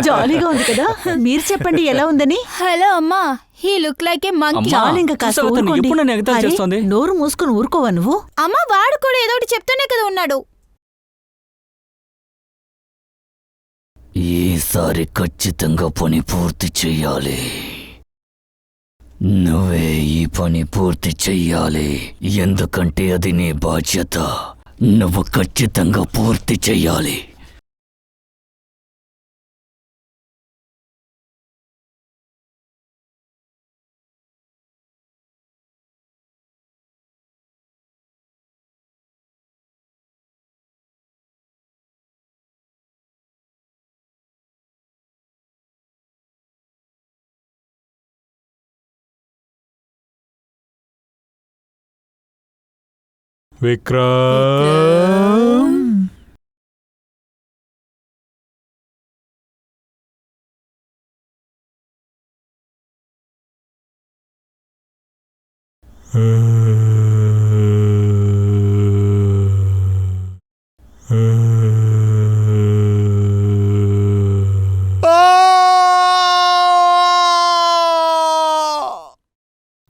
జాలీగా ఉంది కదా. మీరు చెప్పండి ఎలా ఉందని. హలో అమ్మా, he look like A monkey. ఇంకా కాస్త ఊరుకోండి. నోరు మూసుకుని ఊరుకోవా నువ్వు? అమ్మా, వాడు కూడా ఏదో ఒకటి చెప్తూనే కదా ఉన్నాడు. ఈసారి ఖచ్చితంగా పని పూర్తి చెయ్యాలి. నువ్వే ఈ పని పూర్తి చెయ్యాలి, ఎందుకంటే అది నీ బాధ్యత. నువ్వు ఖచ్చితంగా పూర్తి చెయ్యాలి. విక్రమ్,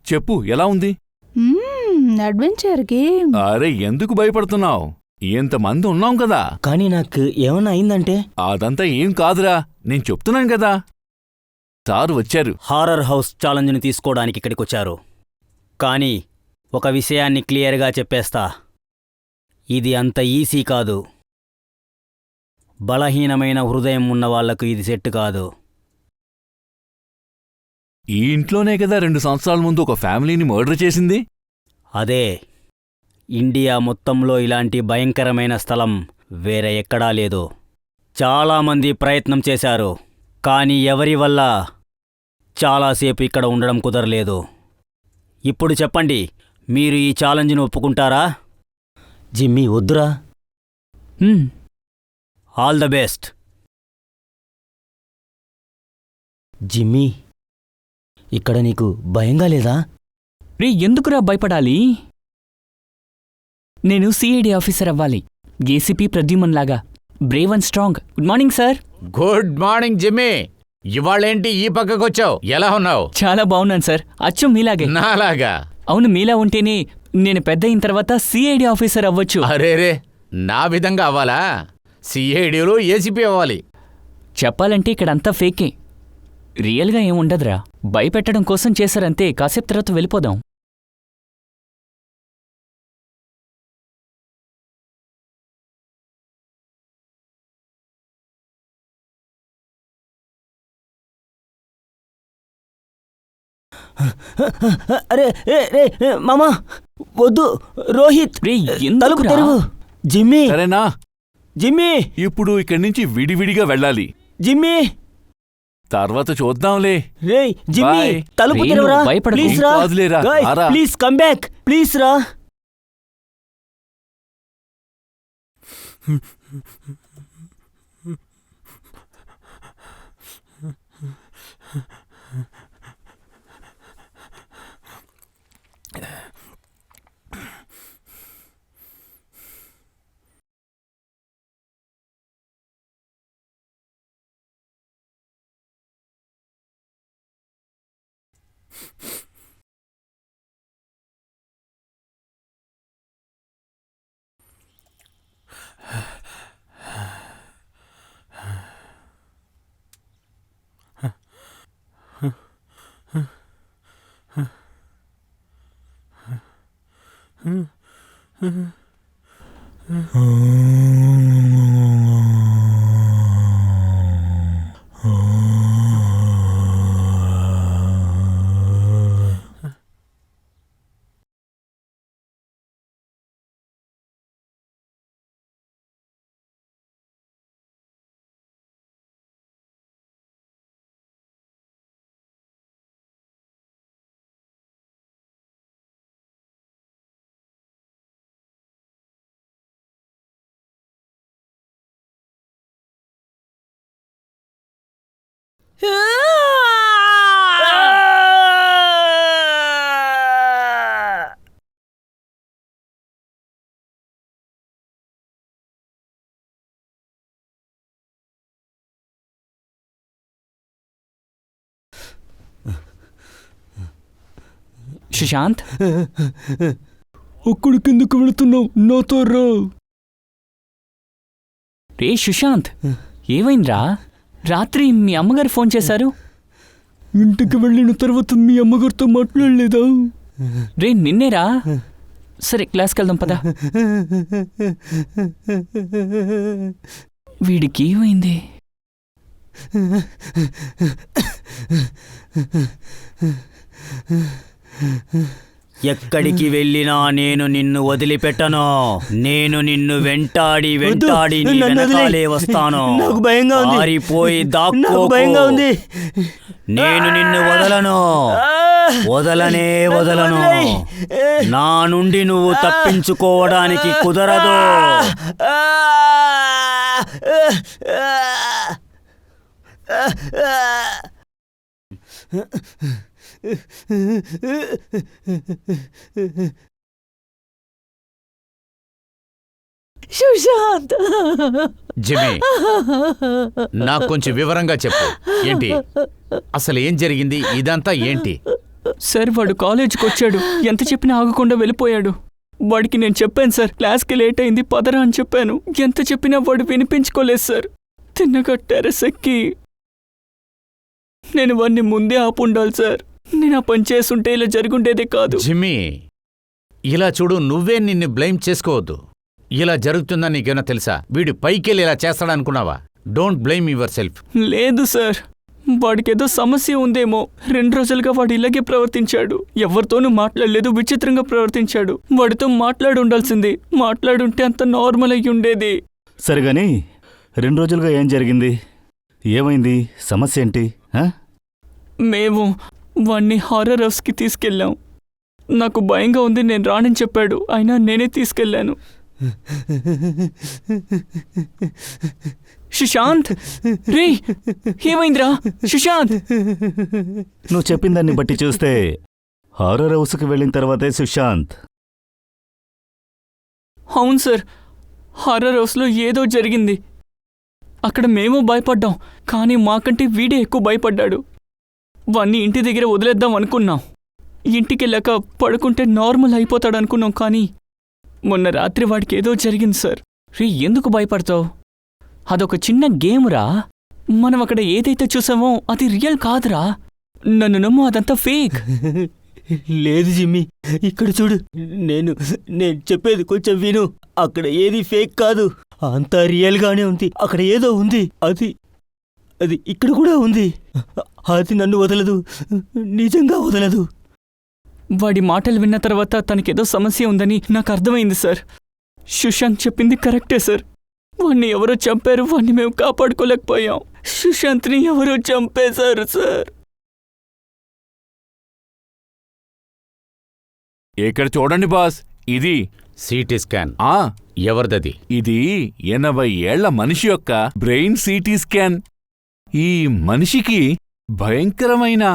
చెప్పు, ఎలా ఉంది? Adventure game. అరే, ఎందుకు భయపడుతున్నావు? ఎంతమంది ఉన్నాం కదా. కానీ నాకు ఏమన్నా అయిందంటే? అదంతా ఏం కాదురా, నేను చెప్తున్నాను కదా. సార్ వచ్చారు. హారర్ హౌస్ ఛాలెంజ్ని తీసుకోవడానికి ఇక్కడికొచ్చారు. కానీ ఒక విషయాన్ని క్లియర్గా చెప్పేస్తా, ఇది అంత ఈజీ కాదు. బలహీనమైన హృదయం ఉన్నవాళ్లకు ఇది సెట్ కాదు. ఈ ఇంట్లోనే కదా 2 సంవత్సరాల ముందు ఒక ఫ్యామిలీని మర్డర్ చేసింది. అదే, ఇండియా మొత్తంలో ఇలాంటి భయంకరమైన స్థలం వేరే ఎక్కడా లేదు. చాలామంది ప్రయత్నం చేశారు, కానీ ఎవరి వల్ల చాలాసేపు ఇక్కడ ఉండడం కుదరలేదు. ఇప్పుడు చెప్పండి, మీరు ఈ ఛాలెంజ్ను ఒప్పుకుంటారా? జిమ్మీ వద్దురా. All the best. జిమ్మీ, ఇక్కడ నీకు భయంగా లేదా? రే, ఎందుకురా భయపడాలి? నేను సిఐడి ఆఫీసర్ అవ్వాలి, ఏసీపీ ప్రద్యుమన్ లాగా brave and strong. Good morning sir. Good morning Jimmy. ఇవాళేంటి ఈ పక్కకొచ్చావు? ఎలా ఉన్నావు? చాలా బాగున్నాను సార్, అచ్చం మీలాగే. నాలాగా? అవును, మీలా ఉంటేనే నేను పెద్ద అయిన తర్వాత సిఐడి ఆఫీసర్ అవ్వచ్చు. అరేరే, నా విధంగా అవ్వాలా? సిఐడిలో ఏసీపీ అవ్వాలి. చెప్పాలంటే ఇక్కడంతా ఫేకే, రియల్గా ఏముండదురా. భయపెట్టడం కోసం చేశారంతే, కాసేపు తర్వాత వెళ్ళిపోదాం. అరే మామా, వద్దు. రోహిత్, తలుపు తెరువు. జిమ్మీ, సరేనా? జిమ్మీ, ఇప్పుడు ఇక్కడి నుంచి విడివిడిగా వెళ్ళాలి. జిమ్మీ, తర్వాత చూద్దాంలే. రేయ్ జిమ్మీ, బాయ్. తలుపు రేయ్, తెరవరా, నువ్వు భయపడకు. ప్లీజ్ రా. కాదులేరా, Guys, రారా. ప్లీజ్ కమ్ బ్యాక్, ప్లీజ్ రా. సుశాంత్, అక్కడికి కిందకు వెళుతున్నావు, నాతో రా. రే సుశాంత్, ఏమైందిరా? రాత్రి మీ అమ్మగారు ఫోన్ చేశారు. ఇంటికి వెళ్ళిన తర్వాత మీ అమ్మగారితో మాట్లాడలేదా? రే నిన్నేరా. సరే క్లాస్కి వెళ్దాం పదా. వీడికి ఏమైంది? ఎక్కడికి వెళ్ళినా నేను నిన్ను వదిలిపెట్టను. నేను నిన్ను వెంటాడి నీ వెనకాలే వస్తాను. నాకు భయంగా ఉంది. పారిపోయి నాకు దాక్కోకు. భయంగా ఉంది. నేను నిన్ను వదలను. వదలను. నా నుండి నువ్వు తప్పించుకోవడానికి కుదరదు. సుశాంత్, జిమ్మి, నాకు కొంచెం వివరంగా చెప్పు. ఏంటి అసలు ఏం జరిగింది? ఇదంతా ఏంటి? సార్ వాడు కాలేజీకి వచ్చాడు, ఎంత చెప్పినా ఆగకుండా వెళ్ళిపోయాడు. వాడికి నేను చెప్పాను సార్, క్లాస్కి లేట్ అయింది పదరా అని చెప్పాను. ఎంత చెప్పినా వాడు వినిపించుకోలేదు సార్. తిన్నగా టెర్రస్ ఎక్కి నేను వాడిని ముందే ఆపుండాలి సార్. నేను ఆ పని చేసుంటే ఇలా జరుగుండేదే కాదు. జిమ్మి, ఇలా చూడు, నువ్వే నిన్ను బ్లేమ్ చేసుకోవద్దు. ఇలా జరుగుతుందని నీకేమైనా తెలుసా? వీడు పైకెళ్ళి ఇలా చేస్తాడనుకున్నావా? Don't blame yourself. లేదు సార్, వాడికేదో సమస్య ఉందేమో. 2 రోజులుగా వాడు ఇలాగే ప్రవర్తించాడు. ఎవరితోనూ మాట్లాడలేదు, విచిత్రంగా ప్రవర్తించాడు. వాడితో మాట్లాడి ఉండాల్సింది. మాట్లాడుంటే అంత నార్మల్ అయ్యి ఉండేది. సరిగాని 2 రోజులుగా ఏం జరిగింది? ఏమైంది? సమస్య ఏంటి? మేము వాణ్ణి హారర్ హౌస్కి తీసుకెళ్ళాం. నాకు భయంగా ఉంది, నేను రానని చెప్పాడు. అయినా నేనే తీసుకెళ్ళాను. సుశాంత్, రే ఏమైందిరా? సుశాంత్, నువ్వు చెప్పిందాన్ని బట్టి చూస్తే హారర్ హౌస్కి వెళ్ళిన తర్వాతే సుశాంత్. అవును సార్, హారర్ హౌస్లో ఏదో జరిగింది. అక్కడ మేము భయపడ్డాం, కానీ మాకంటే వీడే ఎక్కువ భయపడ్డాడు. వాణ్ణి ఇంటి దగ్గర వదిలేద్దాం అనుకున్నాం. ఇంటికెళ్ళాక పడుకుంటే నార్మల్ అయిపోతాడనుకున్నాం, కానీ మొన్న రాత్రి వాడికి ఏదో జరిగింది సార్. రే ఎందుకు భయపడతావు? అదొక చిన్న గేమ్రా. మనం అక్కడ ఏదైతే చూసామో అది రియల్ కాదురా. నన్ను నమ్ము, అదంతా ఫేక్. లేదు జిమ్మి, ఇక్కడ చూడు. నేను చెప్పేది కొంచెం విను. అక్కడ ఏది ఫేక్ కాదు, అంతా రియల్గానే ఉంది. అక్కడ ఏదో ఉంది, అది ఇక్కడ కూడా ఉంది. అది నన్ను వదలదు, నిజంగా వదలదు. వాడి మాటలు విన్న తర్వాత తనకేదో సమస్య ఉందని నాకు అర్థమైంది సార్. సుశాంత్ చెప్పింది కరెక్టే సార్. వాణ్ణి ఎవరో చంపారు, వాణ్ణి మేము కాపాడుకోలేకపోయాం. సుశాంత్ని ఎవరో చంపేశారు సార్. ఇక్కడ చూడండి బాస్, ఇది సిటీ స్కాన్. ఎవరిదది? ఇది 80 ఏళ్ల మనిషి యొక్క బ్రెయిన్ సిటీ స్కాన్. ఈ మనిషికి భయంకరమైన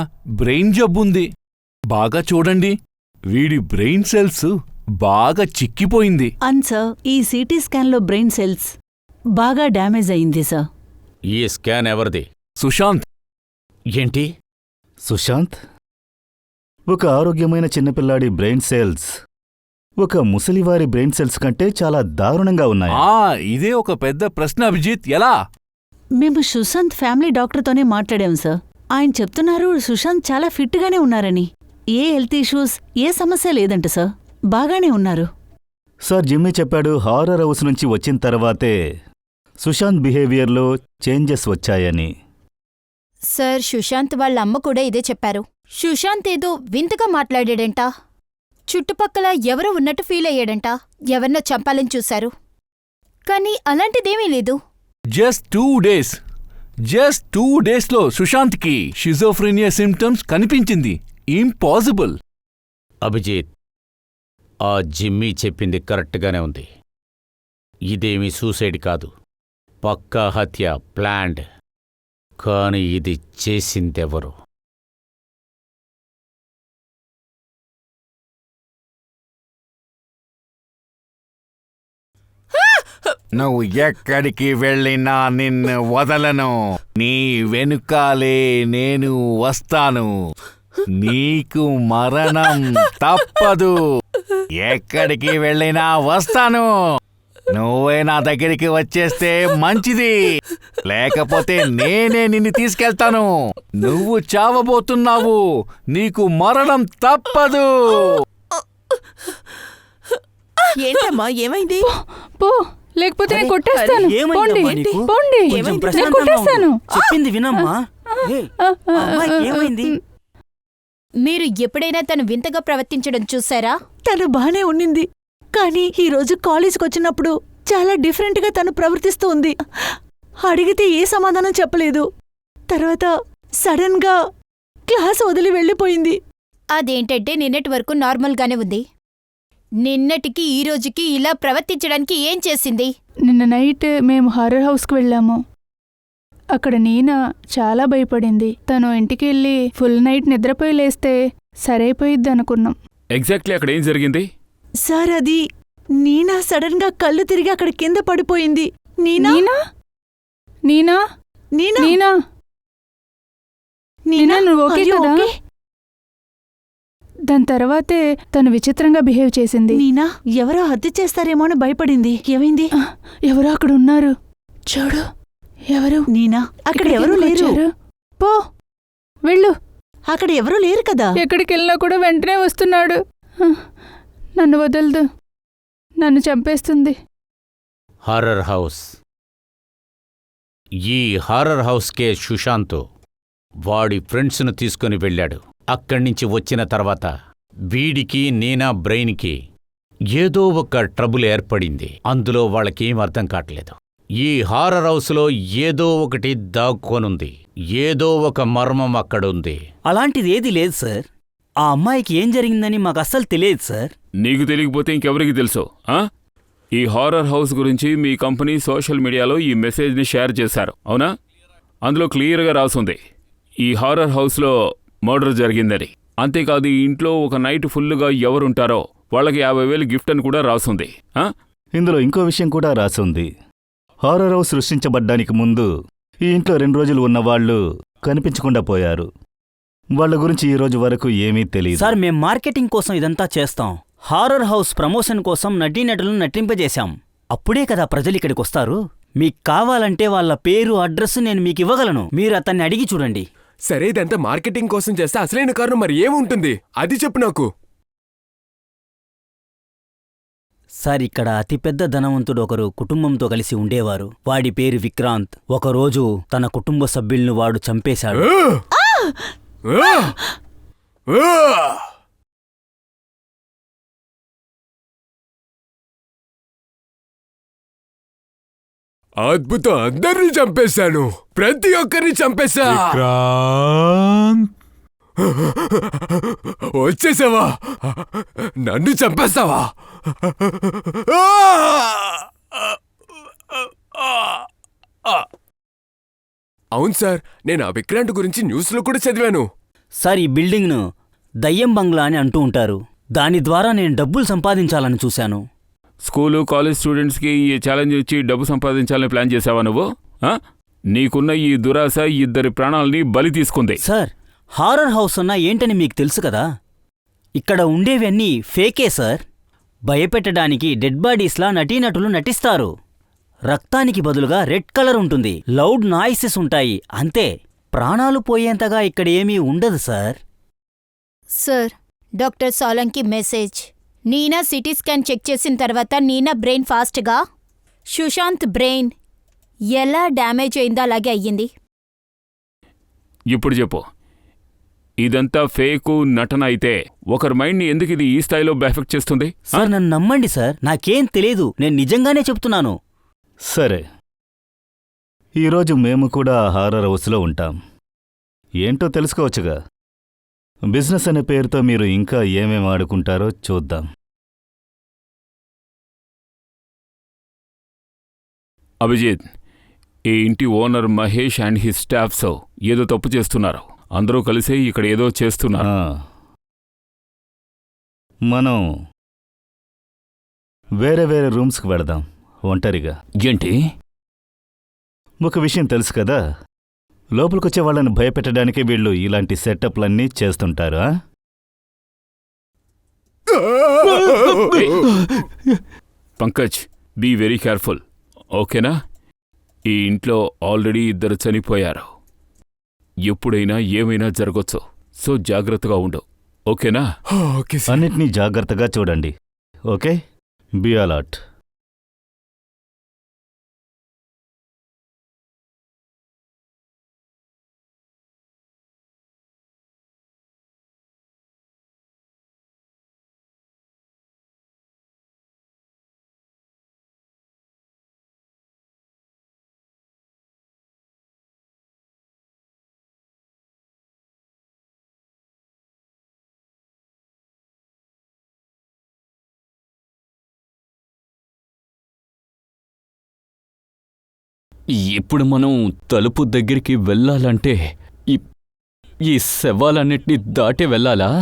బ్రెయిన్ జబ్బుంది. బాగా చూడండి, వీడి బ్రెయిన్ సెల్స్ బాగా చిక్కిపోయింది. సార్, ఈ సిటీ స్కాన్లో బ్రెయిన్ సెల్స్ బాగా డ్యామేజ్ అయింది సార్. ఈ స్కాన్ ఎవరిది? సుశాంత్. ఏంటి? సుశాంత్, ఒక ఆరోగ్యమైన చిన్నపిల్లాడి బ్రెయిన్ సెల్స్ ఒక ముసలివారి బ్రెయిన్ సెల్స్ కంటే చాలా దారుణంగా ఉన్నాయి. ఇదే ఒక పెద్ద ప్రశ్న అభిజిత్. ఎలా? మేము సుశాంత్ ఫ్యామిలీ డాక్టర్తోనే మాట్లాడాం సార్. ఆయన చెప్తున్నారు సుశాంత్ చాలా ఫిట్గానే ఉన్నారని. ఏ హెల్త్ ఇష్యూస్, ఏ సమస్య లేదంట సార్. బాగానే ఉన్నారు. సార్, జిమ్మీ చెప్పాడు హారర్ హౌస్ నుంచి వచ్చిన తర్వాతే సుశాంత్ బిహేవియర్లో చేంజెస్ వచ్చాయని. సార్, సుశాంత్ వాళ్ళ అమ్మ కూడా ఇదే చెప్పారు. సుశాంత్ ఏదో వింతగా మాట్లాడాడంట. చుట్టుపక్కల ఎవరో ఉన్నట్టు ఫీల్ అయ్యాడంట. ఎవరినో చంపాలని చూశారు, కానీ అలాంటిదేమీ లేదు. జస్ట్ 2 డేస్లో సుశాంత్కి షిజోఫ్రీనియా సిమ్టమ్స్ కనిపించింది. ఇంపాసిబుల్. అభిజిత్, ఆ జిమ్మీ చెప్పింది కరెక్ట్గానే ఉంది. ఇదేమీ సూసైడ్ కాదు, పక్కా హత్య, ప్లాన్డ్. కాని ఇది చేసిందెవరు? నువ్వు ఎక్కడికి వెళ్ళినా నిన్ను వదలను. నీ వెనుకాలే నేను వస్తాను. నీకు మరణం తప్పదు. ఎక్కడికి వెళ్ళినా వస్తాను. నువ్వే నా దగ్గరికి వచ్చేస్తే మంచిది, లేకపోతే నేనే నిన్ను తీసుకెళ్తాను. నువ్వు చావబోతున్నావు. నీకు మరణం తప్పదు. ఏంటమ్మా ఏమైంది? పో, లేకపోతే నేను కొట్టేస్తాను. ఏమైందమ్మా పోండి, నీకు? పోండి. కొంచెం నేను ప్రశాంతంగా కొట్టేస్తాను. ఉండు. చెప్పింది వినమ్మా. ఏయ్, ఆ అమ్మాయికి ఏమైంది? మీరు ఎప్పుడైనా తను వింతగా ప్రవర్తించడం చూసారా? తను బానే ఉన్నింది, కానీ ఈరోజు కాలేజ్కి వచ్చినప్పుడు చాలా డిఫరెంట్గా తను ప్రవర్తిస్తూ ఉంది. అడిగితే ఏ సమాధానం చెప్పలేదు. తర్వాత సడన్గా క్లాస్ వదిలి వెళ్ళిపోయింది. అదేంటంటే నిన్నటి వరకు నార్మల్గానే ఉంది. నిన్నటికి ఈ రోజుకి ఇలా ప్రవర్తించడానికి ఏం చేసింది? నిన్న నైట్ మేము హారర్ హౌస్కి వెళ్ళాము. అక్కడ నీనా చాలా భయపడింది. తను ఇంటికి వెళ్ళి ఫుల్ నైట్ నిద్రపోయి లేస్తే సరైపోయిద్ది అనుకున్నాం. ఎగ్జాక్ట్లీ అక్కడ ఏం జరిగింది? సార్, అది నీనా సడన్గా కళ్ళు తిరిగి అక్కడ కింద పడిపోయింది. నీనా నీనా నీనా నీనా నీనా నీనా నువ్వు ఓకే అయ్యో, కదా? ఓకే. దాని తర్వాతే తను విచిత్రంగా బిహేవ్ చేసింది. నీనా ఎవరో హత్య చేస్తారేమో అని భయపడింది. ఏమైంది? ఎవరో అక్కడ ఉన్నారు, చూడు. ఎవరు? నీనా అక్కడ ఎవరూ ఇక్కడికి లేరు. వచ్చారు. పో, వెళ్ళు. అక్కడ ఎవరూ లేరు కదా. ఎక్కడికి వెళ్ళినా కూడా వెంటనే వస్తున్నాడు. నన్ను వదలదు, నన్ను చంపేస్తుంది. Horror house. ఈ హారర్ హౌస్కే సుశాంత్ వాడి ఫ్రెండ్స్ను తీసుకుని వెళ్ళాడు. అక్కడ్నించి వచ్చిన తర్వాత వీడికి నీనా బ్రెయిన్కి ఏదో ఒక ట్రబుల్ ఏర్పడింది. అందులో వాళ్ళకేం అర్థం కావట్లేదు. ఈ హారర్ హౌస్లో ఏదో ఒకటి దాక్కొనుంది. ఏదో ఒక మర్మం అక్కడుంది. అలాంటిది ఏదీ లేదు సార్. ఆ అమ్మాయికి ఏం జరిగిందని మాకు అస్సలు తెలియదు సార్. నీకు తెలియకపోతే ఇంకెవరికి తెలుసో? ఈ హారర్ హౌస్ గురించి మీ కంపెనీ సోషల్ మీడియాలో ఈ మెసేజ్ని షేర్ చేశారు, అవునా? అందులో క్లియర్గా రాసుంది ఈ హారర్ హౌస్లో మర్డర్ జరిగిందని. అంతేకాదు ఈ ఇంట్లో ఒక నైట్ ఫుల్లుగా ఎవరుంటారో వాళ్ళకి 50,000 గిఫ్ట్ అని కూడా రాసుంది. ఇందులో ఇంకో విషయం కూడా రాసుంది. హారర్ హౌస్ సృష్టించబడ్డానికి ముందు ఈ ఇంట్లో 2 రోజులు ఉన్నవాళ్లు కనిపించకుండా పోయారు. వాళ్ళ గురించి ఈ రోజు వరకు ఏమీ తెలియదు. సార్, మేం మార్కెటింగ్ కోసం ఇదంతా చేస్తాం. హారర్ హౌస్ ప్రమోషన్ కోసం నటీనటులను నటింపజేశాం. అప్పుడే కదా ప్రజలు ఇక్కడికొస్తారు. మీకు కావాలంటే వాళ్ళ పేరు, అడ్రస్ నేను మీకు ఇవ్వగలను. మీరు అతన్ని అడిగి చూడండి. సరే, ఇదంతా మార్కెటింగ్ కోసం చేస్తే అసలైన కారణం మరి ఏముంటుంది? అది చెప్పు నాకు. సార్, ఇక్కడ అతిపెద్ద ధనవంతుడు ఒకరు కుటుంబంతో కలిసి ఉండేవారు. వాడి పేరు విక్రాంత్. ఒకరోజు తన కుటుంబ సభ్యులను వాడు చంపేశాడు. అద్భుతం, అందరినీ చంపేశాను. ప్రతి ఒక్కరిని చంపేశా. వచ్చేసావా? నన్ను చంపేస్తావా? అవును సార్, నేను ఆ విక్రాంత్ గురించి న్యూస్లో కూడా చదివాను. సార్, ఈ బిల్డింగ్ను దయ్యం బంగ్లా అని అంటూ ఉంటారు. దాని ద్వారా నేను డబ్బులు సంపాదించాలని చూశాను. స్కూలు, కాలేజ్ స్టూడెంట్స్కి ఈ ఛాలెంజ్ ఇచ్చి డబ్బు సంపాదించాలని ప్లాన్ చేశావా నువ్వు? నీకున్న ఈ దురాశ 2 ప్రాణాలని బలి తీసుకుంది. సార్, హారర్ హౌస్ అన్నా ఏంటని మీకు తెలుసు కదా. ఇక్కడ ఉండేవన్నీ ఫేకే సార్. భయపెట్టడానికి డెడ్ బాడీస్లా నటీనటులు నటిస్తారు. రక్తానికి బదులుగా రెడ్ కలర్ ఉంటుంది, లౌడ్ నాయిసెస్ ఉంటాయి, అంతే. ప్రాణాలు పోయేంతగా ఇక్కడ ఏమీ ఉండదు sir. Sir, doctor Salunkhe message. Neena CT scan check చేసిన తర్వాత నీనా బ్రెయిన్ ఫాస్ట్గా, సుశాంత్ బ్రెయిన్ ఎలా డ్యామేజ్ అయిందో అలాగే అయ్యింది. ఇప్పుడు చెప్పు, ఇదంతా ఫేకు నటన అయితే ఒకరి మైండ్ని ఎందుకు ఇది ఈ స్థాయిలో ఎఫెక్ట్ చేస్తుంది? సార్, నన్ను నమ్మండి సార్, నాకేం తెలీదు. నేను నిజంగానే చెప్తున్నాను. సరే, ఈరోజు మేము కూడా హారర్ హౌస్లో ఉంటాం. ఏంటో తెలుసుకోవచ్చుగా. బిజినెస్ అనే పేరుతో మీరు ఇంకా ఏమేం ఆడుకుంటారో చూద్దాం. అభిజిత్, ఈ ఇంటి owner Mahesh and his staffs ఏదో తప్పు చేస్తున్నారు. అందరూ కలిసే ఇక్కడ ఏదో చేస్తున్నారు. మనం వేరే వేరే రూమ్స్కి వెళదాం ఒంటరిగా. ఏంటి? ఒక విషయం తెలుసు కదా, లోపలికొచ్చే వాళ్ళని భయపెట్టడానికి వీళ్ళు ఇలాంటి సెటప్లన్నీ చేస్తుంటారు. పంకజ్, బీ వెరీ కేర్ఫుల్, ఓకేనా? ఈ ఇంట్లో ఆల్రెడీ 2 చనిపోయారు. ఎప్పుడైనా ఏమైనా జరగొచ్చు. సో జాగ్రత్తగా ఉండు, ఓకేనా? అన్నిటినీ జాగ్రత్తగా చూడండి, ఓకే? Be alert. ఇప్పుడు మనం తలుపు దగ్గరికి వెళ్ళాలంటే ఈ శవాలన్నిటినీ దాటి వెళ్ళాలా?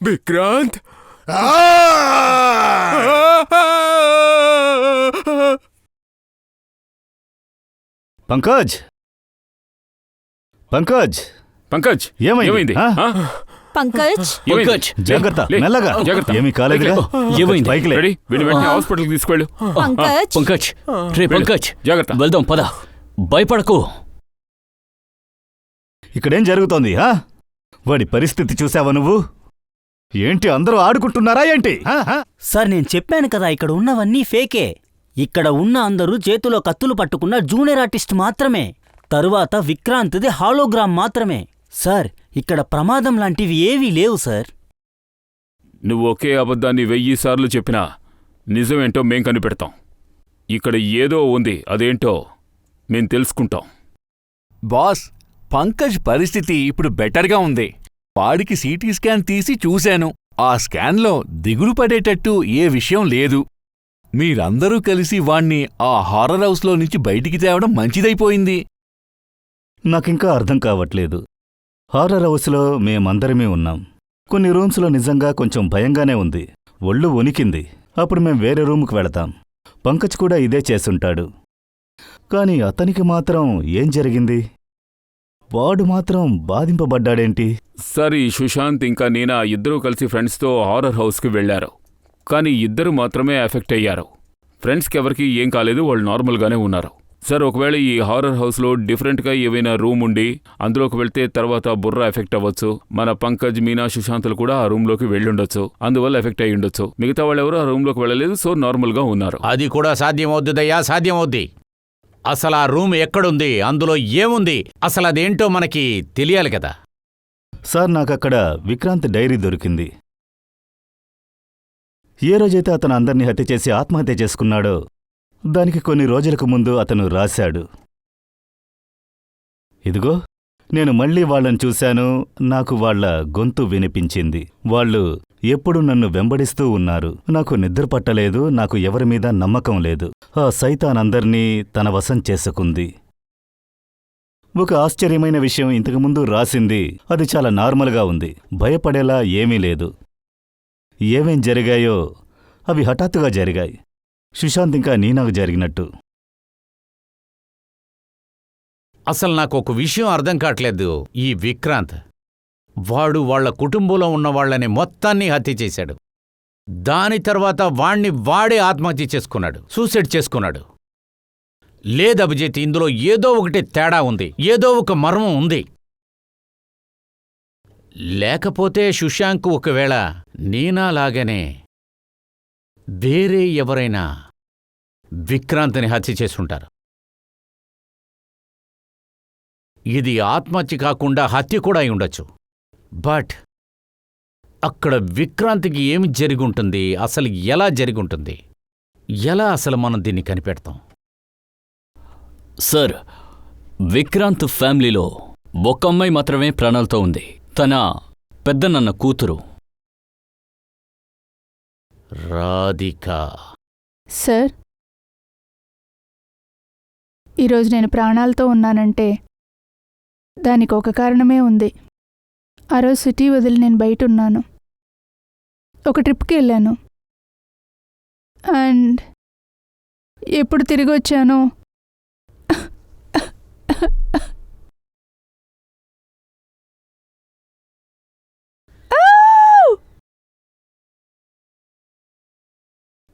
విక్రాంత్, పంకజ్, పంకజ్, పంకజ్, ఏమైంది? పంకజ్, పంకజ్, జాగ్రత్త, మెల్లగా. ఏమీ కాలేదుగా? ఏమైంది? పైకి లే. వెంటనే హాస్పిటల్కి తీసుకెళ్ళు. పంకజ్, పంకజ్, రే పంకజ్, జాగ్రత్త. వెళ్దాం పద. భయపడకు. ఇక్కడేం జరుగుతోంది? వాడి పరిస్థితి చూసావా నువ్వు? ఏంటి అందరూ ఆడుకుంటున్నారా ఏంటి? సార్ నేను చెప్పాను కదా ఇక్కడ ఉన్నవన్నీ ఫేకే. ఇక్కడ ఉన్న అందరూ చేతిలో కత్తులు పట్టుకున్న జూనియర్ ఆర్టిస్ట్ మాత్రమే. తరువాత విక్రాంత్ది హాలోగ్రామ్ మాత్రమే. సార్ ఇక్కడ ప్రమాదం లాంటివి ఏవీ లేవు సార్. నువ్వు ఒకే అబద్ధాన్ని 1000 సార్లు చెప్పినా నిజమేంటో మేం కనిపెడతాం. ఇక్కడ ఏదో ఉంది, అదేంటో మేం తెలుసుకుంటాం. బాస్, పంకజ్ పరిస్థితి ఇప్పుడు బెటర్గా ఉంది. వాడికి సిటీ స్కాన్ తీసి చూశాను. ఆ స్కాన్లో దిగులు పడేటట్టు ఏ విషయం లేదు. మీరందరూ కలిసి వాణ్ణి ఆ హారర్ హౌస్లో నుంచి బయటికి తేవడం మంచిదైపోయింది. నాకింకా అర్థం కావట్లేదు. హారర్ హౌస్లో మేమందరమే ఉన్నాం. కొన్ని రూమ్స్లో నిజంగా కొంచెం భయంగానే ఉంది. ఒళ్ళు వణికింది. అప్పుడు మేం వేరే రూముకు వెళతాం. పంకజ్ కూడా ఇదే చేసుంటాడు. కాని అతనికి మాత్రం ఏం జరిగింది? వాడు మాత్రం బాధింపబడ్డాడేంటి? సార్, ఈ సుశాంత్ ఇంకా నీనా ఇద్దరూ కలిసి ఫ్రెండ్స్తో హారర్ హౌస్కి వెళ్లారు. కానీ ఇద్దరు మాత్రమే ఎఫెక్ట్ అయ్యారు. ఫ్రెండ్స్కి ఎవరికీ ఏం కాలేదు, వాళ్ళు నార్మల్గానే ఉన్నారు. సార్, ఒకవేళ ఈ హారర్ హౌస్లో డిఫరెంట్గా ఏవైనా రూమ్ ఉండి అందులోకి వెళ్తే తర్వాత బుర్ర ఎఫెక్ట్ అవ్వచ్చు. మన పంకజ్, మీనా, సుశాంత్లు కూడా ఆ రూమ్లోకి వెళ్ళుండొచ్చు. అందువల్ల ఎఫెక్ట్ అయి ఉండొచ్చు. మిగతా వాళ్ళెవరూ ఆ రూమ్లోకి వెళ్ళలేదు, సో నార్మల్గా ఉన్నారు. అది కూడా సాధ్యమవుద్దుదయ్యా, సాధ్యమవుద్ది. అసలు ఆ రూమ్ ఎక్కడుంది, అందులో ఏముంది, అసలు అదేంటో మనకి తెలియాలి కదా. సార్, నాకక్కడ విక్రాంత్ డైరీ దొరికింది. ఏ రోజైతే అతను అందర్నీ హత్య చేసి ఆత్మహత్య చేసుకున్నాడో దానికి కొన్ని రోజులకు ముందు అతను రాశాడు. ఇదిగో, నేను మళ్ళీ వాళ్ళని చూశాను. నాకు వాళ్ల గొంతు వినిపించింది. వాళ్ళు ఎప్పుడు నన్ను వెంబడిస్తూ ఉన్నారు. నాకు నిద్ర పట్టలేదు. నాకు ఎవరిమీద నమ్మకం లేదు. ఆ సైతాన్ అందర్నీ తన వశం చేసుకుంది. ఒక ఆశ్చర్యమైన విషయం ఇంతకుముందు రాసింది. అది చాలా నార్మల్గా ఉంది. భయపడేలా ఏమీ లేదు. ఏమేం జరిగాయో అవి హఠాత్తుగా జరిగాయి. సుశాంత్ ఇంకా నీనాకు జరిగినట్టు. అసలు నాకు ఒక విషయం అర్థం కావట్లేదు. ఈ విక్రాంత్ వాడు వాళ్ల కుటుంబంలో ఉన్న వాళ్లని మొత్తాన్ని హత్య చేశాడు. దాని తర్వాత వాడే ఆత్మహత్య చేసుకున్నాడు, సూసైడ్ చేసుకున్నాడు. లేదు అభిజిత్, ఇందులో ఏదో ఒకటి తేడా ఉంది, ఏదో ఒక మర్మం ఉంది. లేకపోతే సుశాంక్ ఒకవేళ నీనాలాగానే వేరే ఎవరైనా విక్రాంత్ని హత్య చేసుంటారు. ఇది ఆత్మహత్య కాకుండా హత్య కూడా అయి ఉండొచ్చు. బట్ అక్కడ విక్రాంత్కి ఏమి జరిగుంటుంది, అసలు ఎలా జరిగుంటుంది, ఎలా అసలు మనం దీన్ని కనిపెడతాం? సార్, విక్రాంత్ ఫ్యామిలీలో ఒక అమ్మాయి మాత్రమే ప్రాణాలతో ఉంది. తన పెద్దనన్న కూతురు రాధిక. సార్, ఈరోజు నేను ప్రాణాలతో ఉన్నానంటే దానికి ఒక కారణమే ఉంది. ఆ రోజు సిటీ వదిలి నేను బయట ఉన్నాను. ఒక ట్రిప్కి వెళ్ళాను. అండ్ ఎప్పుడు తిరిగి వచ్చానో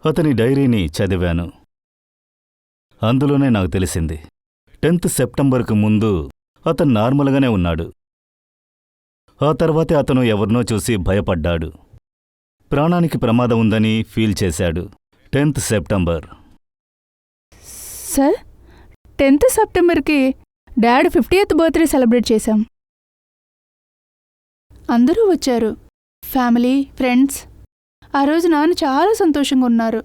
అతని డైరీని చదివాను. అందులోనే నాకు తెలిసింది 10th సెప్టెంబర్కు ముందు అతను నార్మల్గానే ఉన్నాడు. ఆ తర్వాతే అతను ఎవరినో చూసి భయపడ్డాడు. ప్రాణానికి ప్రమాదం ఉందని ఫీల్ చేశాడు. 10th September. సార్, 10th సెప్టెంబర్కి డాడ్ 50th బర్త్డే సెలబ్రేట్ చేశాం. అందరూ వచ్చారు, ఫ్యామిలీ, ఫ్రెండ్స్. ఆ రోజు నాన్న చాలా సంతోషంగా ఉన్నారు.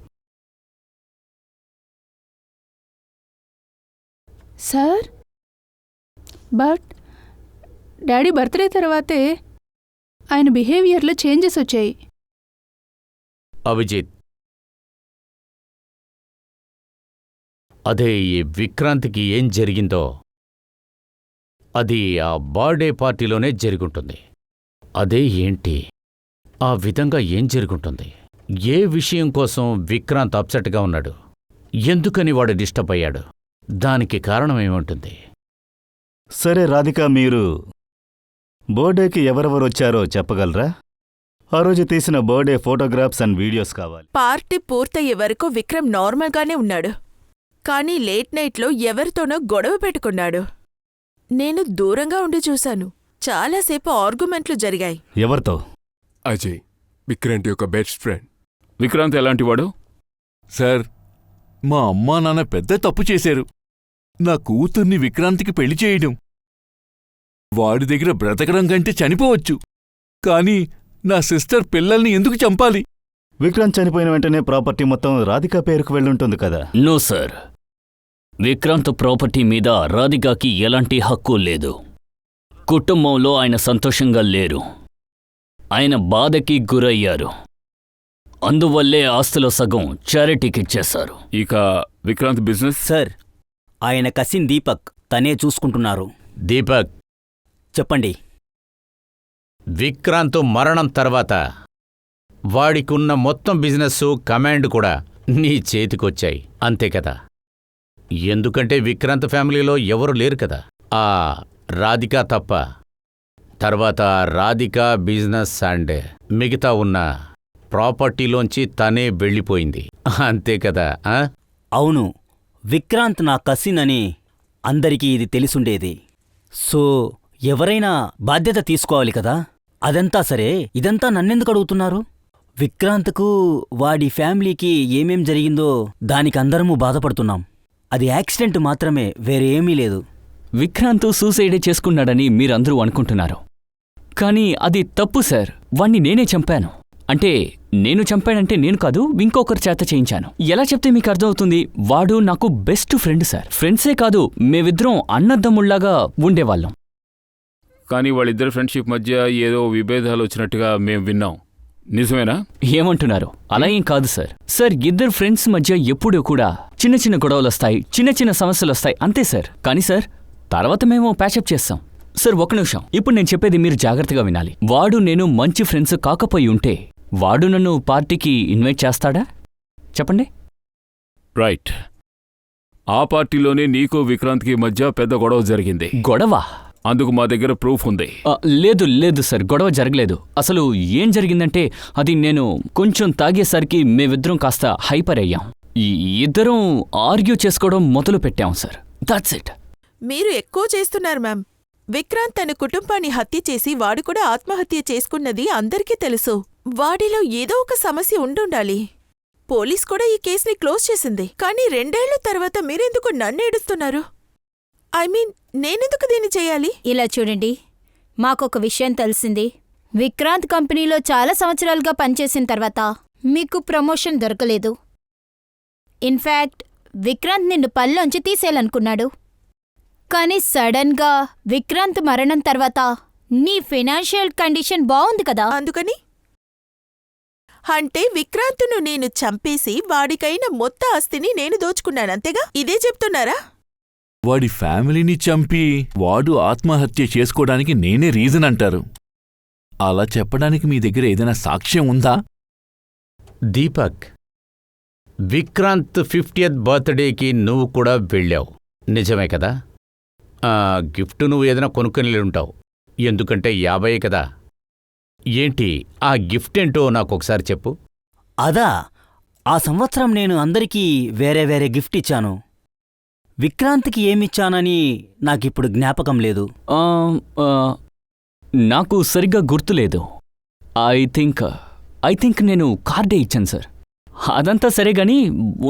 సార్, బట్ డాడీ బర్త్డే తర్వాతే ఆయన బిహేవియర్లో చేంజెస్ వచ్చాయి. అభిజిత్, అదే ఈ విక్రాంత్కి ఏం జరిగిందో అది ఆ బర్త్డే పార్టీలోనే జరుగుంటుంది. అదే ఏంటి, ఆ విధంగా ఏం జరుగుంటుంది? ఏ విషయం కోసం విక్రాంత్ అప్సెట్గా ఉన్నాడు? ఎందుకని వాడు డిస్టర్బ్ అయ్యాడు? దానికి కారణమేముంటుంది? సరే రాధిక, మీరు బర్త్డేకి ఎవరెవరొచ్చారో చెప్పగలరా? ఆ రోజు తీసిన బర్త్డే ఫోటోగ్రాఫ్స్ అండ్ వీడియోస్ కావాలి. పార్టీ పూర్తయ్యే వరకు విక్రమ్ నార్మల్గానే ఉన్నాడు. కానీ లేట్ నైట్లో ఎవరితోనో గొడవ పెట్టుకున్నాడు. నేను దూరంగా ఉండి చూశాను. చాలాసేపు ఆర్గ్యుమెంట్లు జరిగాయి. ఎవరితో? అజయ్, విక్రాంత్ యొక్క బెస్ట్ ఫ్రెండ్. విక్రాంత్ ఎలాంటివాడు? సార్, మా అమ్మా నాన్న పెద్ద తప్పు చేశారు. నా కూతుర్ని విక్రాంత్కి పెళ్లి చేయడం. వాడి దగ్గర బ్రతకడం కంటే చనిపోవచ్చు, కానీ నా సిస్టర్ పిల్లల్ని ఎందుకు చంపాలి? విక్రాంత్ చనిపోయిన వెంటనే ప్రాపర్టీ మొత్తం రాధిక పేరుకు వెళ్ళుంటుంది కదా. నో సార్, విక్రాంత్ ప్రాపర్టీ మీద రాధికాకి ఎలాంటి హక్కు లేదు. కుటుంబంలో ఆయన సంతోషంగా లేరు. ఆయన బాధకి గురయ్యారు. అందువల్లే ఆస్తిలో సగం చారిటీకి ఇచ్చేశారు. ఇక విక్రాంత్ బిజినెస్? సార్, ఆయన కసిన్ దీపక్ తనే చూసుకుంటున్నారు. దీపక్, చెప్పండి. విక్రాంత్ మరణం తర్వాత వాడికున్న మొత్తం బిజినెస్ కమాండ్ కూడా నీ చేతికొచ్చాయి, అంతే కదా? ఎందుకంటే విక్రాంత్ ఫ్యామిలీలో ఎవరు లేరు కదా, ఆ రాధిక తప్ప. తర్వాత రాధిక బిజినెస్ అండ్ మిగతా ఉన్న ప్రాపర్టీలోంచి తనే వెళ్ళిపోయింది, అంతే కదా? అవును, విక్రాంత్ నా కసిన్ అని అందరికీ ఇది తెలిసుండేది. సో ఎవరైనా బాధ్యత తీసుకోవాలి కదా. అదంతా సరే, ఇదంతా నన్నెందుకు అడుగుతున్నారు? విక్రాంత్కు వాడి ఫ్యామిలీకి ఏమేం జరిగిందో దానికి అందరమూ బాధపడుతున్నాం. అది యాక్సిడెంట్ మాత్రమే, వేరే ఏమీ లేదు. విక్రాంత్ సూసైడే చేసుకున్నాడని మీరందరూ అనుకుంటున్నారు, కానీ అది తప్పు సార్. వాణ్ణి నేనే చంపాను. అంటే నేను చంపానంటే నేను కాదు, ఇంకొకరి చేత చేయించాను. ఎలా చెప్తే మీకు అర్థమవుతుంది? వాడు నాకు బెస్ట్ ఫ్రెండ్ సార్. ఫ్రెండ్సే కాదు, మేమిద్దరం అన్నదమ్ముళ్లాగా ఉండేవాళ్ళం. కానీ వాళ్ళిద్దరి ఫ్రెండ్షిప్ మధ్య ఏదో విభేదాలు వచ్చినట్టుగా మేం విన్నాం, నిజమేనా? ఏమంటున్నారు? అలా ఏం కాదు సార్. సార్, ఇద్దరు ఫ్రెండ్స్ మధ్య ఎప్పుడూ కూడా చిన్న చిన్న గొడవలొస్తాయి, చిన్న చిన్న సమస్యలొస్తాయి, అంతే సార్. కానీ సార్, తర్వాత మేము ప్యాచప్ చేస్తాం. సార్, ఒక నిమిషం. ఇప్పుడు నేను చెప్పేది మీరు జాగ్రత్తగా వినాలి. వాడు నేను మంచి ఫ్రెండ్స్ కాకపోయి ఉంటే వాడు నన్ను పార్టీకి ఇన్వైట్ చేస్తాడా? చెప్పండి. రైట్. ఆ పార్టీలోనే నీకు విక్రాంత్కి మధ్య పెద్ద గొడవ జరిగింది. గొడవ? అందుకు మా దగ్గర ప్రూఫ్ ఉంది. లేదు లేదు సార్, గొడవ జరగలేదు. అసలు ఏం జరిగిందంటే, అది నేను కొంచెం తాగేసరికి మేమిద్దరం కాస్త హైపర్ అయ్యాం. ఇద్దరం ఆర్గ్యూ చేసుకోవడం మొదలు పెట్టాం సార్. That's it. మీరు ఎక్కువ చేస్తున్నారు మ్యామ్. విక్రాంత్ తన కుటుంబాన్ని హత్య చేసి వాడు కూడా ఆత్మహత్య చేసుకున్నది అందరికీ తెలుసు. వాడిలో ఏదో ఒక సమస్య ఉండుండాలి. పోలీస్ కూడా ఈ కేసుని క్లోజ్ చేసింది. కానీ 2 ఏళ్ల తర్వాత మీరెందుకు నన్నేడుస్తున్నారు? ఐ మీన్, నేనెందుకు దీన్ని చేయాలి? ఇలా చూడండి, మాకొక విషయం తెలిసింది. విక్రాంత్ కంపెనీలో చాలా సంవత్సరాలుగా పనిచేసిన తర్వాత మీకు ప్రమోషన్ దొరకలేదు. ఇన్ఫ్యాక్ట్ విక్రాంత్ నిన్ను పనిలోంచి తీసేయాలనుకున్నాడు. కానీ సడన్గా విక్రాంత్ మరణం తర్వాత నీ ఫైనాన్షియల్ కండిషన్ బావుంది కదా. అందుకని అంటే విక్రాంత్ను నేను చంపేసి వాడికైన మొత్తం ఆస్తిని నేను దోచుకున్నానంతేగా? ఇదే చెప్తున్నారా? వాడి ఫ్యామిలీని చంపి వాడు ఆత్మహత్య చేసుకోవడానికి నేనే రీజన్ అంటారు. అలా చెప్పడానికి మీ దగ్గర ఏదైనా సాక్ష్యం ఉందా? దీపక్, విక్రాంత్ 50th బర్త్డేకి నువ్వు కూడా వెళ్ళావు, నిజమే కదా? గిఫ్ట్ నువ్వు ఏదైనా కొనుక్కొని ఉంటావు, ఎందుకంటే 50 కదా. ఏంటి ఆ గిఫ్ట్ ఏంటో నాకొకసారి చెప్పు. అదా, ఆ సంవత్సరం నేను అందరికీ వేరే వేరే గిఫ్ట్ ఇచ్చాను. విక్రాంత్కి ఏమిచ్చానని నాకిప్పుడు జ్ఞాపకం లేదు. నాకు సరిగ్గా గుర్తులేదు. ఐ థింక్ నేను కార్డే ఇచ్చాను సార్. అదంతా సరే గాని,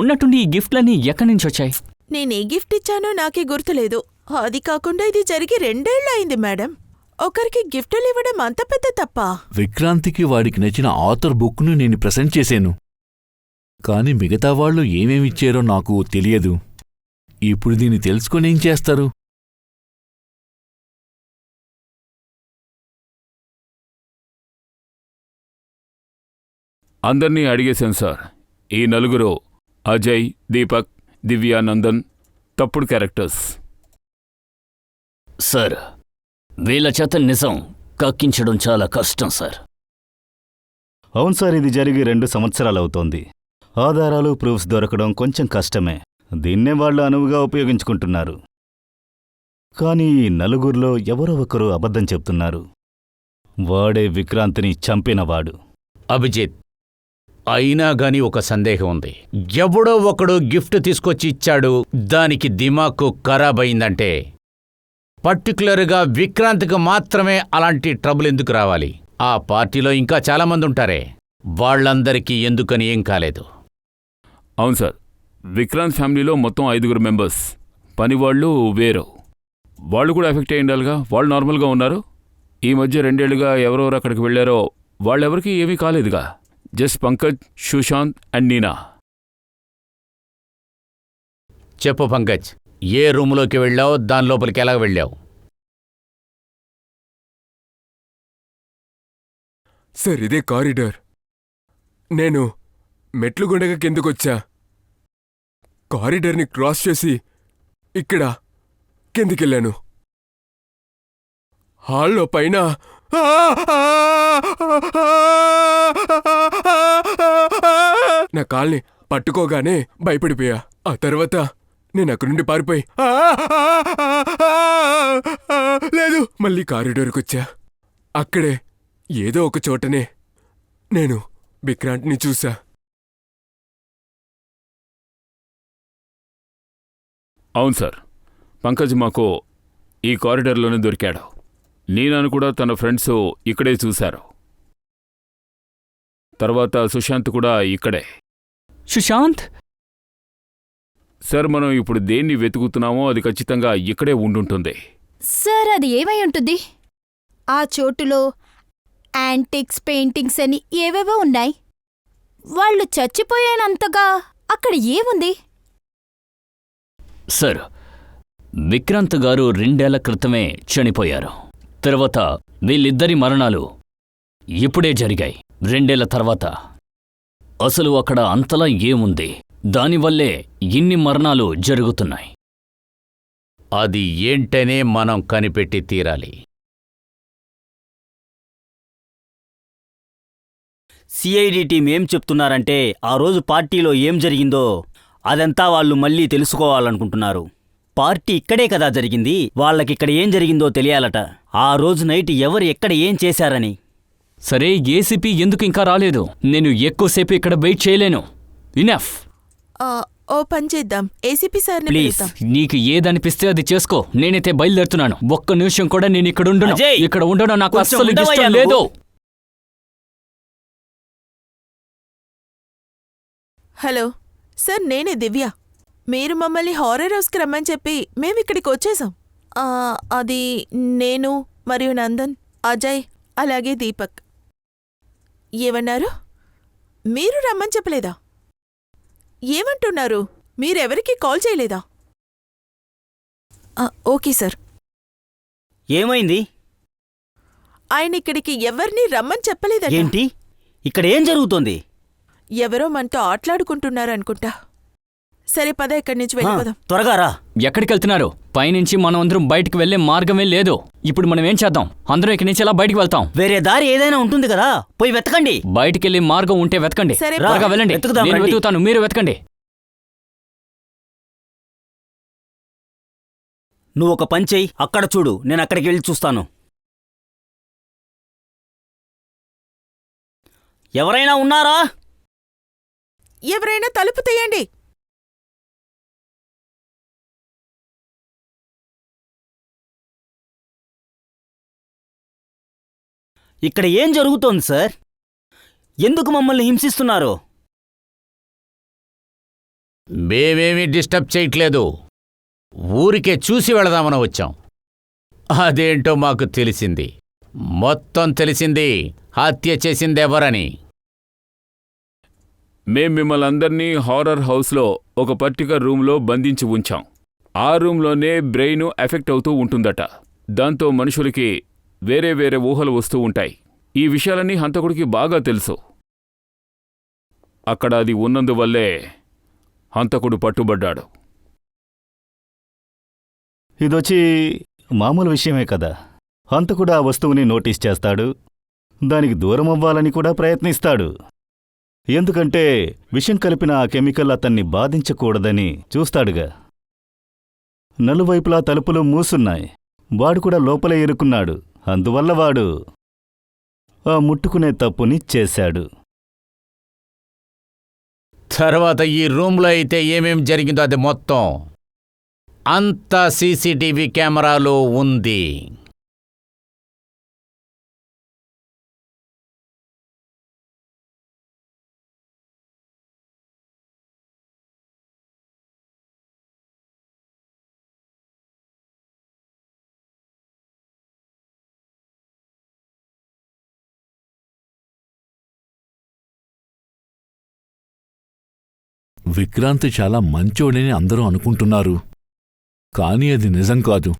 ఉన్నట్టుండి ఈ గిఫ్ట్లన్నీ ఎక్కడి నుంచి వచ్చాయి? నేనే గిఫ్ట్ ఇచ్చానో నాకే గుర్తులేదు. అది కాకుండా ఇది జరిగి 2 ఏళ్లు అయింది మేడం. ఒకరికి గిఫ్టులు ఇవ్వడం అంత పెద్ద తప్ప? విక్రాంతికి వాడికి నచ్చిన ఆథర్ బుక్ను నేను ప్రెజెంట్ చేశాను, కాని మిగతా వాళ్ళు ఏమేమిచ్చారో నాకు తెలియదు. ఇప్పుడు దీన్ని తెలుసుకొని ఏం చేస్తారు? అందర్నీ అడిగేశాను సార్. ఈ నలుగురు అజయ్, దీపక్, దివ్య, నందన్ తప్పుడు క్యారెక్టర్స్. సార్, వీళ్ళ చేత నిజం కక్కించడం చాలా కష్టం సార్. అవును సార్, ఇది జరిగి 2 సంవత్సరాలవుతోంది. ఆధారాలు, ప్రూఫ్స్ దొరకడం కొంచెం కష్టమే. దీన్నే వాళ్ళు అనువుగా ఉపయోగించుకుంటున్నారు. కానీ ఈ నలుగురిలో ఎవరో ఒకరు అబద్ధం చెప్తున్నారు. వాడే విక్రాంత్ని చంపినవాడు. అభిజిత్, అయినా గాని ఒక సందేహం ఉంది. ఎవడో ఒకడు గిఫ్ట్ తీసుకొచ్చి ఇచ్చాడు, దానికి దిమాకు ఖరాబయిందంటే పర్టికులర్గా విక్రాంత్కి మాత్రమే అలాంటి ట్రబుల్ ఎందుకు రావాలి? ఆ పార్టీలో ఇంకా చాలామంది ఉంటారే. వాళ్ళందరికీ ఎందుకని ఏం కాలేదు. అవును సార్, విక్రాంత్ ఫ్యామిలీలో మొత్తం 5 మెంబర్స్. పనివాళ్ళు వేరు. వాళ్ళు కూడా ఎఫెక్ట్ అయి ఉండాలిగా. వాళ్ళు నార్మల్గా ఉన్నారు. ఈ మధ్య 2 ఏళ్లుగా ఎవరెవరు అక్కడికి వెళ్ళారో వాళ్ళెవరికీ ఏమీ కాలేదుగా. Just Pankaj, Sushant and Neena. చెప్పు పంకజ్, ఏ రూములోకి వెళ్ళావు, దాని లోపలికి ఎలా వెళ్ళావు? సార్ ఇదే కారిడార్. నేను మెట్లు గుండగా కిందకొచ్చా. కారిడార్ని క్రాస్ చేసి ఇక్కడ కిందికెళ్ళాను. హాల్లో పైన నా కాల్ని పట్టుకోగానే భయపడిపోయా. ఆ తర్వాత నేను అక్కడి నుండి పారిపోయి లేదు మళ్ళీ కారిడార్కొచ్చా. అక్కడే ఏదో ఒక చోటనే నేను విక్రాంత్ని చూసా. అవును సార్, పంకజ్ మాకు ఈ కారిడార్లోనే దొరికాడు. నీనాను కూడా తన ఫ్రెండ్స్ ఇక్కడే చూశారు. తర్వాత సుశాంత్ కూడా ఇక్కడే. సుశాంత్? సార్, మనం ఇప్పుడు దేన్ని వెతుకుతున్నామో అది ఖచ్చితంగా ఇక్కడే ఉండుంటుంది. సార్, అది ఏమై ఉంటుంది? ఆ చోటులో యాంటిక్స్, పెయింటింగ్స్ అని ఏవేవో ఉన్నాయి. వాళ్ళు చచ్చిపోయేనంతగా అక్కడ ఏముంది? సార్, విక్రాంత్ గారు 2 ఏళ్ల క్రితమే చనిపోయారు. తర్వాత వీళ్ళిద్దరి మరణాలు ఇప్పుడే జరిగాయి, 2 ఏళ్ల తర్వాత. అసలు అక్కడ అంతలా ఏముంది? దానివల్లే ఇన్ని మరణాలు జరుగుతున్నాయి. అది ఏంటనే మనం కనిపెట్టి తీరాలి. సిఐడి టీం ఏం చెప్తున్నారంటే ఆ రోజు పార్టీలో ఏం జరిగిందో అదంతా వాళ్ళు మళ్ళీ తెలుసుకోవాలనుకుంటున్నారు. పార్టీ ఇక్కడే కదా జరిగింది, వాళ్ళకిక్కడ ఏం జరిగిందో తెలియాలట. ఆ రోజు నైట్ ఎవరు ఎక్కడ ఏం చేశారని. సరే, ఏసీపీ ఎందుకు ఇంకా రాలేదు? నేను ఎక్కువసేపు ఇక్కడ వెయిట్ చేయలేను. ఇనఫ్. ఓ పని చేద్దాం, ఏసీపీ సార్ని ప్లీజ్. పిలుద్దాం. నీకు ఏదనిపిస్తే అది చేసుకో. నేనైతే బయలుదేరుతున్నాను. ఒక్క నిమిషం కూడా నేను ఇక్కడ ఉండను. అజయ్, ఇక్కడ ఉండడం నాకు కొంచెం అస్సలు ఉండవయ్యా ఇష్టం నువ్వు. లేదు. హలో సార్, నేనే దివ్య. మీరు మమ్మల్ని హారర్ హౌస్కి రమ్మని చెప్పి మేమిక్కడికి వచ్చేసాం. అది నేను మరియు నందన్, అజయ్, అలాగే దీపక్. ఏమన్నారు? మీరు రమ్మని చెప్పలేదా? ఏమంటున్నారు? మీరెవరికి కాల్ చేయలేదా? Okay sir. ఏమైంది? ఆయన ఇక్కడికి ఎవరిని రమ్మని చెప్పలేదట. ఏంటి? ఇక్కడ ఏం జరుగుతోంది? ఎవరో మనతో ఆటలాడుకుంటున్నారనుకుంటా. సరే పద, ఇక్కడి నుంచి వెళ్ళిపోదాం. త్వరగా రా. ఎక్కడికెళ్తున్నారు? పైనుంచి మనం అందరం బయటికి వెళ్లే మార్గమే లేదు. ఇప్పుడు మనం ఏం చేద్దాం? అందరం ఇక్కడి నుంచి ఎలా బయటికి వెళ్తాం? వేరే దారి ఏదైనా ఉంటుంది కదా, పోయి వెతకండి. బయటికెళ్లే మార్గం ఉంటే వెతకండి. సరే, త్వరగా వెళ్ళండి. వెతుకుదాం, నేను రండి. వెతుకుతాను, మీరు వెతకండి. నువ్వు ఒక పని చెయ్యి, అక్కడ చూడు, నేను అక్కడికి వెళ్ళి చూస్తాను. ఎవరైనా ఉన్నారా? ఎవరైనా తలుపు తీయండి. ఇక్కడ ఏం జరుగుతోంది సార్? ఎందుకు మమ్మల్ని హింసిస్తున్నారు? మేమేమీ డిస్టర్బ్ చేయట్లేదు. ఊరికే చూసి వెళదామని వచ్చాం. అదేంటో మాకు తెలిసింది, మొత్తం తెలిసింది. హత్య చేసిందెవరని. మేం మిమ్మల్ని అందర్నీ హారర్ హౌస్లో ఒక పర్టికులర్ రూమ్లో బంధించి ఉంచాం. ఆ రూమ్లోనే బ్రెయిన్ ఎఫెక్ట్ అవుతూ ఉంటుందట. దాంతో మనుషులకి వేరే వేరే ఊహలు వస్తూ ఉంటాయి. ఈ విషయాలన్నీ హంతకుడికి బాగా తెలుసు. అక్కడ అది ఉన్నందువల్లే హంతకుడు పట్టుబడ్డాడు. ఇదొచ్చి మామూలు విషయమే కదా. హంతకుడు ఆ వస్తువుని నోటీస్ చేస్తాడు, దానికి దూరం అవ్వాలని కూడా ప్రయత్నిస్తాడు. ఎందుకంటే విషం కలిపిన ఆ కెమికల్ అతన్ని బాధించకూడదని చూస్తాడుగా. నలువైపులా తలుపులు మూసున్నాయి, వాడు కూడా లోపలే ఇరుక్కున్నాడు. అందువల్ల వాడు ఆ ముట్టుకునే తప్పుని చేశాడు. తర్వాత ఈ రూమ్లో అయితే ఏమేం జరిగిందో అది మొత్తం అంతా సీసీటీవీ కెమెరాలో ఉంది. విక్రాంత్ చాలా మంచోడని అందరూ అనుకుంటున్నారు. కానీ అది నిజం కాదు.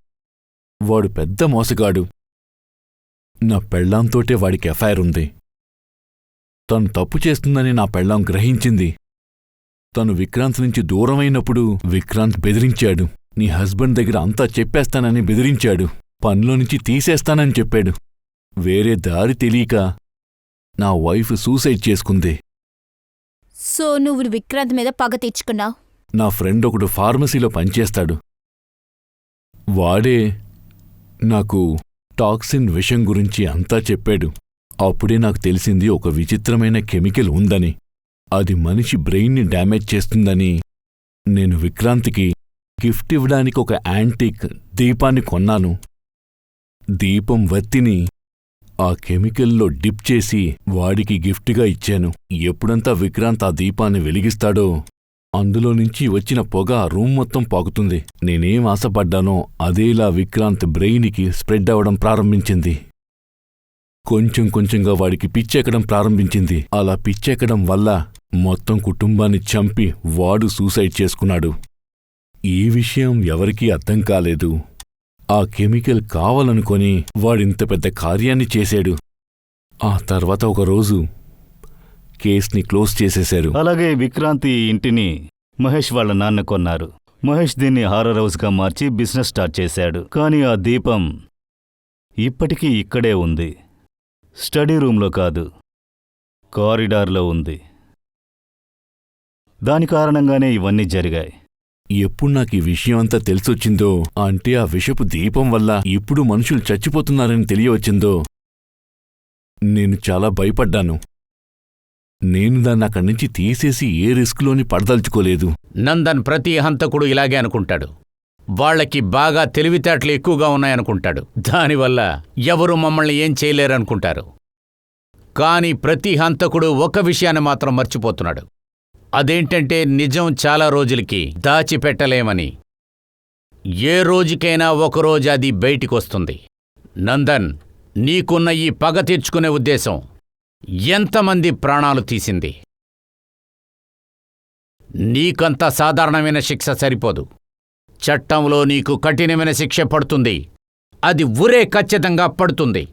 వాడు పెద్ద మోసగాడు. నా పెళ్ళాంతోటే వాడికి ఎఫైర్ ఉంది. తను తప్పు చేస్తుందని నా పెళ్ళాం గ్రహించింది. తను విక్రాంత్ నుంచి దూరమైనప్పుడు విక్రాంత్ బెదిరించాడు. నీ హస్బెండ్ దగ్గర అంతా చెప్పేస్తానని బెదిరించాడు. పనిలో నుంచి తీసేస్తానని చెప్పాడు. వేరే దారి తెలియక నా వైఫ్ సూసైడ్ చేసుకుంది. సో నువ్వు విక్రాంత్ మీద పగ తీర్చుకున్నావు. నా ఫ్రెండ్ ఒకడు ఫార్మసీలో పనిచేస్తాడు. వాడే నాకు టాక్సిన్ విషయం గురించి అంతా చెప్పాడు. అప్పుడే నాకు తెలిసింది ఒక విచిత్రమైన కెమికల్ ఉందని. అది మనిషి బ్రెయిన్ని డ్యామేజ్ చేస్తుందని. నేను విక్రాంత్కి గిఫ్ట్ ఇవ్వడానికి ఒక యాంటిక్ దీపాన్ని కొన్నాను. దీపం వత్తిని ఆ కెమికల్లో డిప్ చేసి వాడికి గిఫ్ట్గా ఇచ్చాను. ఎప్పుడంతా విక్రాంత్ ఆ దీపాన్ని వెలిగిస్తాడో అందులో నుంచి వచ్చిన పొగ రూమ్ మొత్తం పాకుతుంది. నేనేం ఆశపడ్డానో అదేలా విక్రాంత్ బ్రెయిన్కి స్ప్రెడ్ అవడం ప్రారంభించింది. కొంచెం కొంచెంగా వాడికి పిచ్చెక్కడం ప్రారంభించింది. అలా పిచ్చెక్కడం వల్ల మొత్తం కుటుంబాన్ని చంపి వాడు సూసైడ్ చేసుకున్నాడు. ఈ విషయం ఎవరికీ అర్థం కాలేదు. ఆ కెమికల్ కావాలనుకొని వాడింత పెద్ద కార్యాన్ని చేశాడు. ఆ తర్వాత ఒకరోజు కేస్ని క్లోజ్ చేసేశారు. అలాగే విక్రాంత్ ఈ ఇంటిని మహేష్ వాళ్ళ నాన్న కొన్నారు. మహేష్ దీన్ని హారర్ హౌస్గా మార్చి బిజినెస్ స్టార్ట్ చేశాడు. కానీ ఆ దీపం ఇప్పటికీ ఇక్కడే ఉంది. స్టడీ రూంలో కాదు, కారిడార్లో ఉంది. దాని కారణంగానే ఇవన్నీ జరిగాయి. ఎప్పుడు నాకు ఈ విషయం అంతా తెలిసొచ్చిందో, అంటే ఆ విషపు దీపం వల్ల ఇప్పుడు మనుషులు చచ్చిపోతున్నారని తెలియవచ్చిందో, నేను చాలా భయపడ్డాను. నేను దాన్ని అక్కడి నుంచి తీసేసి ఏ రిస్క్లోని పడదలుచుకోలేదు. నందన్ ప్రతి హంతకుడు ఇలాగే అనుకుంటాడు. వాళ్లకి బాగా తెలివితేటలు ఎక్కువగా ఉన్నాయనుకుంటాడు. దానివల్ల ఎవరు మమ్మల్ని ఏం చేయలేరనుకుంటారు. కాని ప్రతి హంతకుడు ఒక విషయాన్ని మాత్రం మర్చిపోతున్నాడు. అదేంటంటే నిజం చాలా రోజులకి దాచిపెట్టలేమని. ఏ రోజుకైనా ఒకరోజు అది బయటికొస్తుంది. నందన్, నీకున్న ఈ పగ తీర్చుకునే ఉద్దేశం ఎంతమంది ప్రాణాలు తీసింది? నీకంత సాధారణమైన శిక్ష సరిపోదు. చట్టంలో నీకు కఠినమైన శిక్ష పడుతుంది. అది ఉరే ఖచ్చితంగా పడుతుంది.